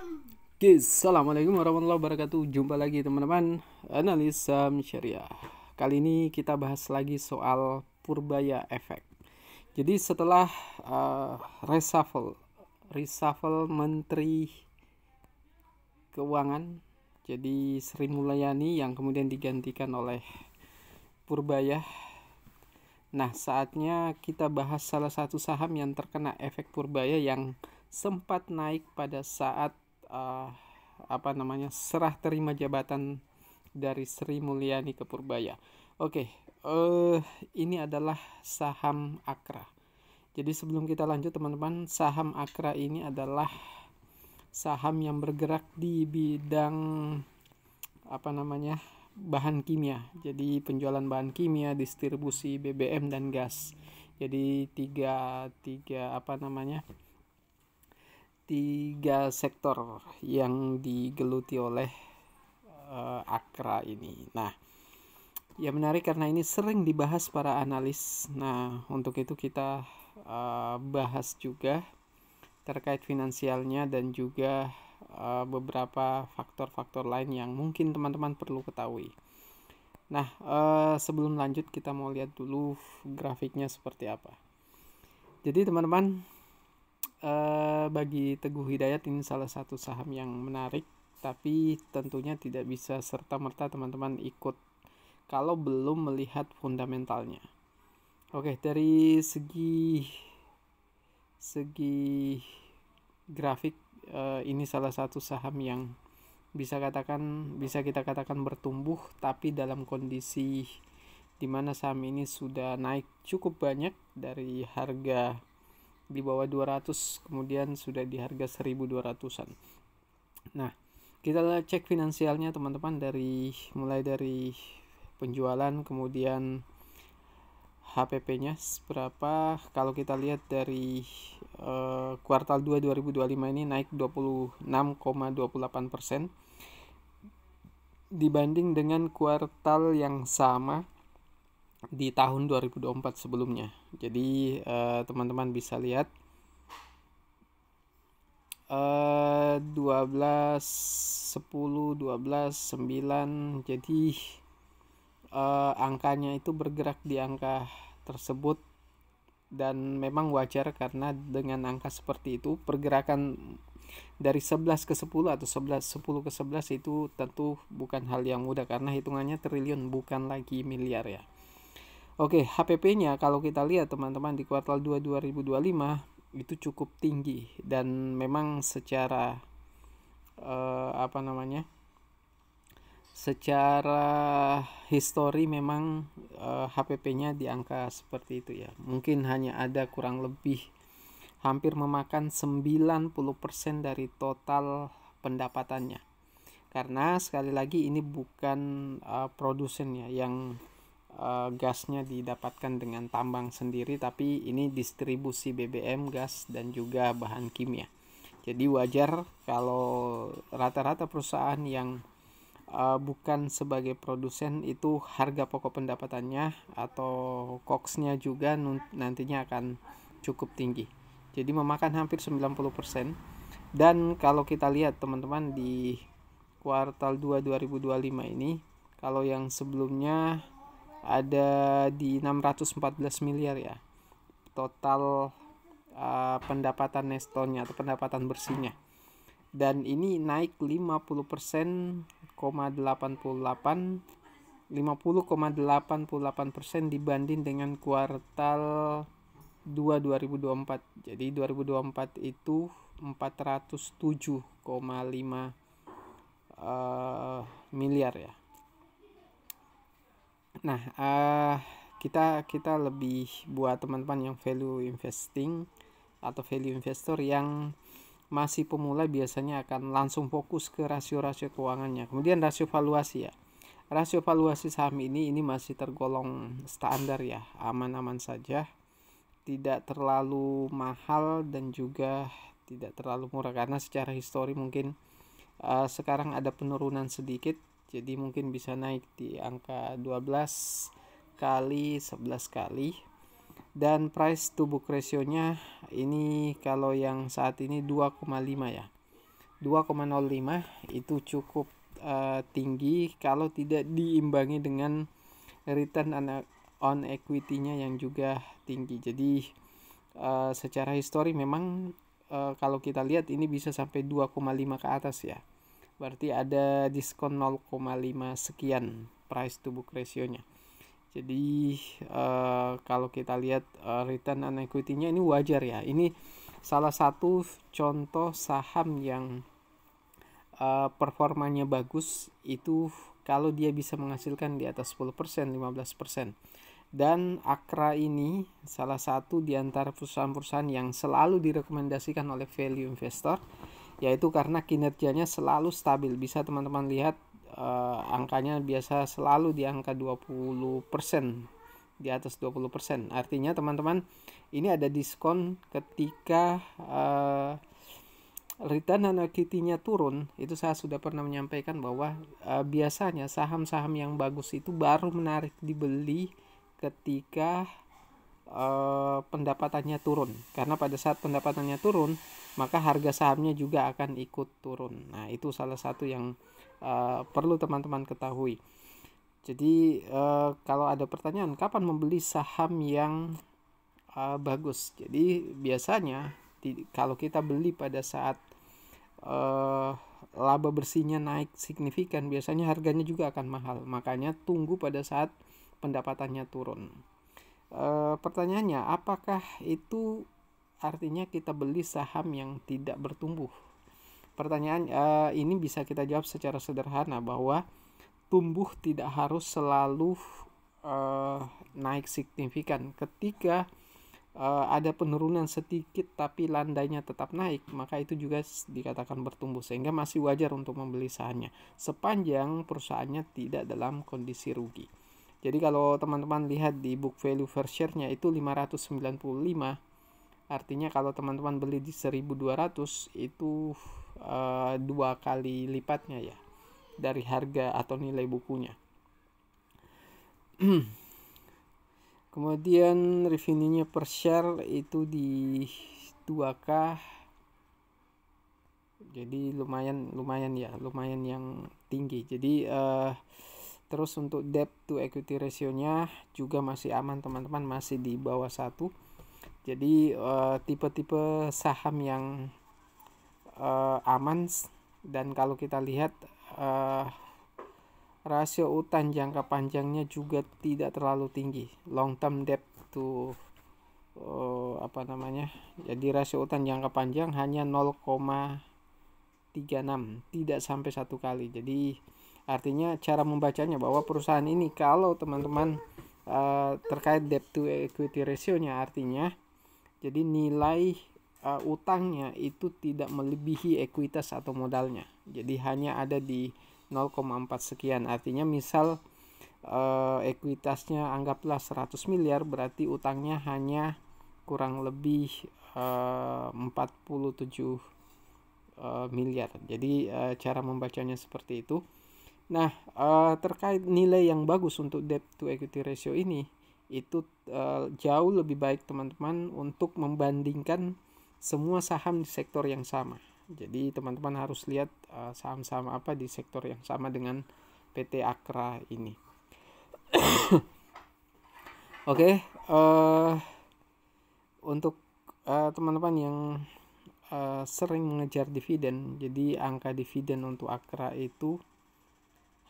Oke, assalamualaikum warahmatullahi wabarakatuh. Jumpa lagi teman-teman, analis saham syariah. Kali ini kita bahas lagi soal Purbaya Efek. Jadi setelah reshuffle Menteri Keuangan, jadi Sri Mulyani yang kemudian digantikan oleh Purbaya. Nah, saatnya kita bahas salah satu saham yang terkena efek Purbaya yang sempat naik pada saat serah terima jabatan dari Sri Mulyani ke Purbaya. Oke, ini adalah saham Akra. Jadi sebelum kita lanjut teman-teman, saham Akra ini adalah saham yang bergerak di bidang bahan kimia. Jadi penjualan bahan kimia, distribusi BBM dan gas. Jadi tiga sektor yang digeluti oleh Akra ini. Nah, ya menarik karena ini sering dibahas para analis. Nah, untuk itu kita bahas juga terkait finansialnya dan juga beberapa faktor-faktor lain yang mungkin teman-teman perlu ketahui. Nah, sebelum lanjut kita mau lihat dulu grafiknya seperti apa. Jadi teman-teman, bagi Teguh Hidayat ini salah satu saham yang menarik, tapi tentunya tidak bisa serta-merta teman-teman ikut kalau belum melihat fundamentalnya. Oke, dari segi grafik, ini salah satu saham yang bisa kita katakan bertumbuh, tapi dalam kondisi di mana saham ini sudah naik cukup banyak dari harga di bawah 200 kemudian sudah di harga 1200-an. Nah, kita cek finansialnya teman-teman, mulai dari penjualan kemudian HPP-nya berapa. Kalau kita lihat dari kuartal 2 2025 ini naik 26,28% dibanding dengan kuartal yang sama di tahun 2024 sebelumnya. Jadi teman-teman bisa lihat 12 10 12 9, jadi angkanya itu bergerak di angka tersebut, dan memang wajar karena dengan angka seperti itu pergerakan dari 11 ke 10 atau 10 ke 11 itu tentu bukan hal yang mudah karena hitungannya triliun bukan lagi miliar ya. Oke, HPP-nya kalau kita lihat teman-teman di kuartal 2 2025 itu cukup tinggi, dan memang secara secara histori memang HPP-nya di angka seperti itu ya. Mungkin hanya ada kurang lebih hampir memakan 90% dari total pendapatannya. Karena sekali lagi ini bukan produsen ya yang gasnya didapatkan dengan tambang sendiri, tapi ini distribusi BBM, gas, dan juga bahan kimia. Jadi wajar kalau rata-rata perusahaan yang bukan sebagai produsen itu harga pokok pendapatannya atau COGS-nya juga nantinya akan cukup tinggi. Jadi memakan hampir 90%. Dan kalau kita lihat teman-teman di kuartal 2 2025 ini, kalau yang sebelumnya ada di 614 miliar ya total pendapatan nestonya atau pendapatan bersihnya, dan ini naik 50,88% dibanding dengan kuartal 2 2024. Jadi 2024 itu 407,5 miliar ya. Nah, kita lebih buat teman-teman yang value investing atau value investor yang masih pemula biasanya akan langsung fokus ke rasio-rasio keuangannya. Kemudian rasio valuasi ya. Rasio valuasi saham ini masih tergolong standar ya, aman-aman saja. Tidak terlalu mahal dan juga tidak terlalu murah karena secara histori mungkin sekarang ada penurunan sedikit. Jadi mungkin bisa naik di angka 12 kali, 11 kali. Dan price to book ratio-nya ini kalau yang saat ini 2,5 ya. 2,05 itu cukup tinggi kalau tidak diimbangi dengan return on equity-nya yang juga tinggi. Jadi secara histori memang kalau kita lihat ini bisa sampai 2,5 ke atas ya. Berarti ada diskon 0,5 sekian price to book ratio-nya. Jadi kalau kita lihat return on equity-nya ini wajar ya. Ini salah satu contoh saham yang performanya bagus itu kalau dia bisa menghasilkan di atas 10%, 15%. Dan Akra ini salah satu di antara perusahaan-perusahaan yang selalu direkomendasikan oleh value investor, yaitu karena kinerjanya selalu stabil. Bisa teman-teman lihat angkanya biasa selalu di angka 20%, di atas 20%. Artinya teman-teman ini ada diskon ketika return on equity-nya turun. Itu saya sudah pernah menyampaikan bahwa biasanya saham-saham yang bagus itu baru menarik dibeli ketika pendapatannya turun. Karena pada saat pendapatannya turun, maka harga sahamnya juga akan ikut turun. Nah, itu salah satu yang perlu teman-teman ketahui. Jadi kalau ada pertanyaan kapan membeli saham yang bagus, jadi biasanya kalau kita beli pada saat laba bersihnya naik signifikan, biasanya harganya juga akan mahal. Makanya tunggu pada saat pendapatannya turun. Pertanyaannya, apakah itu artinya kita beli saham yang tidak bertumbuh? Pertanyaan ini bisa kita jawab secara sederhana bahwa tumbuh tidak harus selalu naik signifikan. Ketika ada penurunan sedikit tapi landainya tetap naik, maka itu juga dikatakan bertumbuh, sehingga masih wajar untuk membeli sahamnya sepanjang perusahaannya tidak dalam kondisi rugi. Jadi kalau teman-teman lihat di book value per share-nya itu 595, artinya kalau teman-teman beli di 1200 itu 2 kali lipatnya ya dari harga atau nilai bukunya. Kemudian revenue-nya per share itu di 2K. Jadi lumayan yang tinggi. Jadi terus untuk debt to equity ratio-nya juga masih aman teman-teman, masih di bawah 1. Jadi tipe-tipe saham yang aman. Dan kalau kita lihat rasio utang jangka panjangnya juga tidak terlalu tinggi. Long term debt to jadi rasio utang jangka panjang hanya 0,36, tidak sampai 1 kali. Jadi artinya cara membacanya bahwa perusahaan ini kalau teman-teman terkait debt to equity ratio-nya, artinya jadi nilai utangnya itu tidak melebihi ekuitas atau modalnya. Jadi hanya ada di 0,4 sekian. Artinya misal ekuitasnya anggaplah 100 miliar, berarti utangnya hanya kurang lebih 47 miliar. Jadi cara membacanya seperti itu. Nah, terkait nilai yang bagus untuk debt to equity ratio ini, itu jauh lebih baik teman-teman untuk membandingkan semua saham di sektor yang sama. Jadi teman-teman harus lihat saham-saham apa di sektor yang sama dengan PT Akra ini. Oke, untuk teman-teman yang sering mengejar dividen, jadi angka dividen untuk Akra itu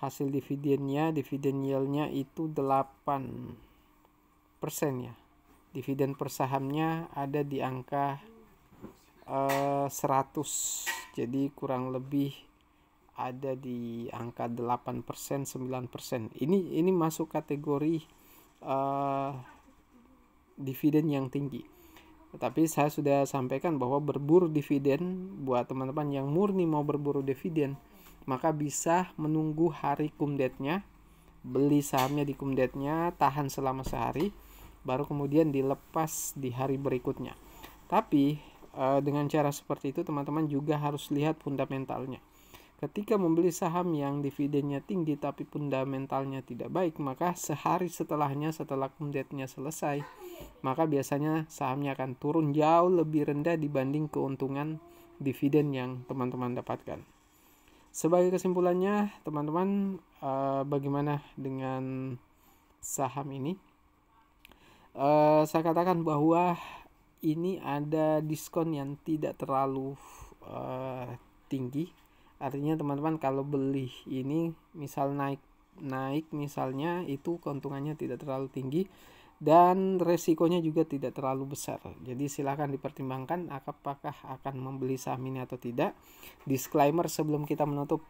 hasil dividennya, dividen yield-nya itu 8% ya. Dividen per sahamnya ada di angka 100, jadi kurang lebih ada di angka 8%, 9%. Ini masuk kategori dividen yang tinggi. Tetapi saya sudah sampaikan bahwa berburu dividen buat teman-teman yang murni mau berburu dividen, maka bisa menunggu hari kumdetnya, beli sahamnya di kumdetnya, tahan selama sehari, baru kemudian dilepas di hari berikutnya. Tapi dengan cara seperti itu teman-teman juga harus lihat fundamentalnya. Ketika membeli saham yang dividennya tinggi tapi fundamentalnya tidak baik, maka sehari setelahnya, setelah kumdetnya selesai, maka biasanya sahamnya akan turun jauh lebih rendah dibanding keuntungan dividen yang teman-teman dapatkan. Sebagai kesimpulannya, teman-teman, bagaimana dengan saham ini? Saya katakan bahwa ini ada diskon yang tidak terlalu tinggi. Artinya teman-teman kalau beli ini misal naik misalnya, itu keuntungannya tidak terlalu tinggi dan resikonya juga tidak terlalu besar. Jadi silakan dipertimbangkan apakah akan membeli saham ini atau tidak. Disclaimer sebelum kita menutup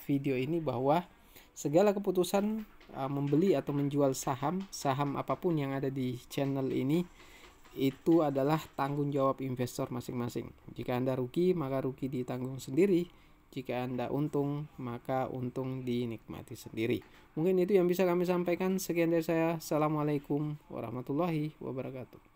video ini bahwa segala keputusan membeli atau menjual saham apapun yang ada di channel ini itu adalah tanggung jawab investor masing-masing. Jika Anda rugi, maka rugi ditanggung sendiri. Jika Anda untung, maka untung dinikmati sendiri. Mungkin itu yang bisa kami sampaikan. Sekian dari saya. Assalamualaikum warahmatullahi wabarakatuh.